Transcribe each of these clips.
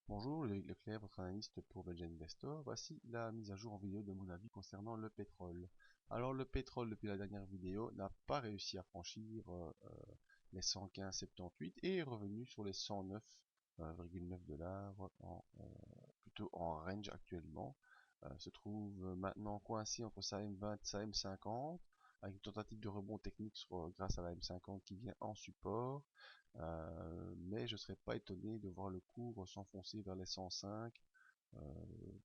Bonjour, Loïc Leclerc, votre analyste pour Belgian Investor. Voici la mise à jour en vidéo de mon avis concernant le pétrole. Alors le pétrole depuis la dernière vidéo n'a pas réussi à franchir les 115,78 et est revenu sur les 109,9 $, plutôt en range actuellement. Se trouve maintenant coincé entre sa M20 et sa M50 avec une tentative de rebond technique grâce à la M50 qui vient en support. Mais je ne serais pas étonné de voir le cours s'enfoncer vers les 105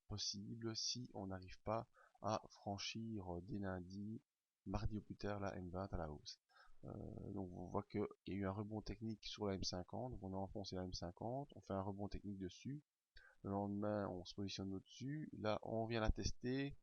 possible si on n'arrive pas à franchir dès lundi, mardi ou plus tard, la M20 à la hausse. Donc on voit qu'il y a eu un rebond technique sur la M50, donc on a enfoncé la M50, on fait un rebond technique dessus, le lendemain on se positionne au-dessus, là on vient la tester,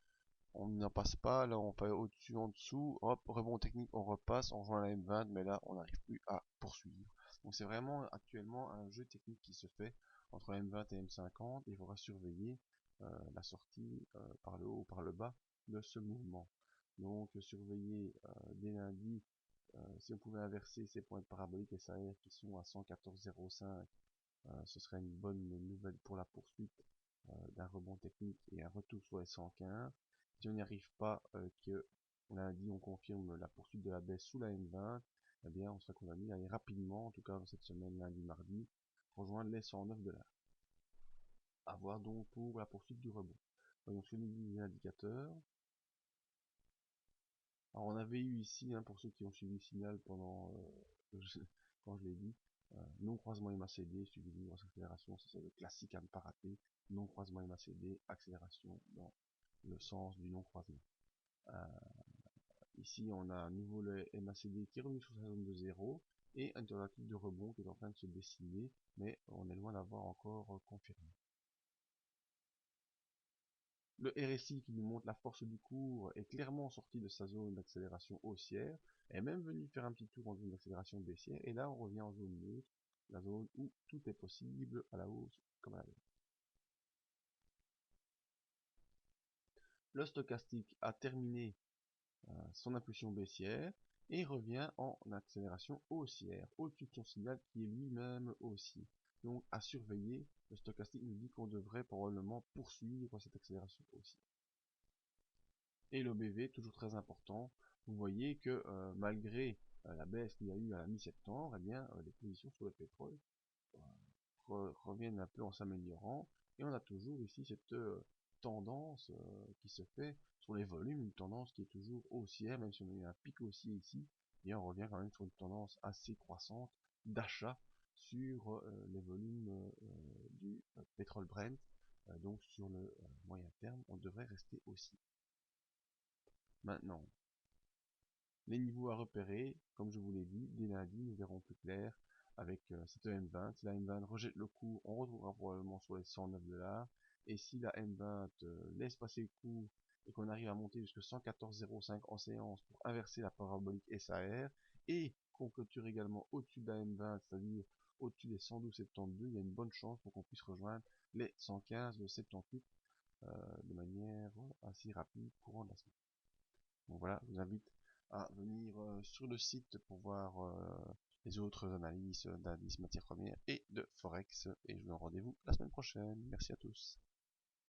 on n'en passe pas, là on fait au-dessus, en dessous, hop, rebond technique, on repasse, on rejoint la M20, mais là on n'arrive plus à poursuivre. Donc c'est vraiment actuellement un jeu technique qui se fait entre la M20 et M50, et il faudra surveiller la sortie par le haut ou par le bas de ce mouvement. Donc surveiller dès lundi, si on pouvait inverser ces points de parabolique SAR qui sont à 114,05, ce serait une bonne nouvelle pour la poursuite d'un rebond technique et un retour sur les 115. Si on n'y arrive pas, que lundi on confirme la poursuite de la baisse sous la M20, eh bien on sera condamné à aller rapidement, en tout cas dans cette semaine, lundi, mardi, rejoindre les 109 $. À voir donc pour la poursuite du rebond. Voyons sur les indicateurs. Alors on avait eu ici, hein, pour ceux qui ont suivi le signal pendant quand je l'ai dit, non croisement MACD suivi d'une grosse accélération, ça c'est le classique à ne pas rater. Non croisement MACD, accélération dans le sens du non croisement. Euh, Ici on a à nouveau le MACD qui est revenu sur sa zone de 0 et une tentative de rebond qui est en train de se dessiner, mais on est loin d'avoir encore confirmé. Le RSI qui nous montre la force du cours est clairement sorti de sa zone d'accélération haussière, est même venu faire un petit tour en zone d'accélération baissière, et là on revient en zone neutre, la zone où tout est possible à la hausse comme à la baisse. Le stochastique a terminé son impulsion baissière et revient en accélération haussière, au-dessus de son signal qui est lui-même haussier. Donc à surveiller, le stochastique nous dit qu'on devrait probablement poursuivre cette accélération haussière. Et l'OBV, toujours très important, vous voyez que malgré la baisse qu'il y a eu à la mi-septembre, eh bien les positions sur le pétrole reviennent un peu en s'améliorant, et on a toujours ici cette tendance qui se fait sur les volumes, une tendance qui est toujours haussière, même si on a eu un pic haussier ici, et on revient quand même sur une tendance assez croissante d'achat sur les volumes du pétrole Brent, donc sur le moyen terme, on devrait rester haussier. Maintenant, les niveaux à repérer, comme je vous l'ai dit, dès lundi, nous verrons plus clair avec cette M20. Si la M20 rejette le cours, on retrouvera probablement sur les 109 $. Et si la M20 laisse passer le cours et qu'on arrive à monter jusqu'à 114,05 en séance pour inverser la parabolique SAR et qu'on clôture également au-dessus de la M20, c'est-à-dire au-dessus des 112,72, il y a une bonne chance pour qu'on puisse rejoindre les 115,78 de manière assez rapide courant de la semaine. Donc voilà, je vous invite à venir sur le site pour voir les autres analyses d'indices matières premières et de Forex. Et je vous donne rendez-vous la semaine prochaine. Merci à tous.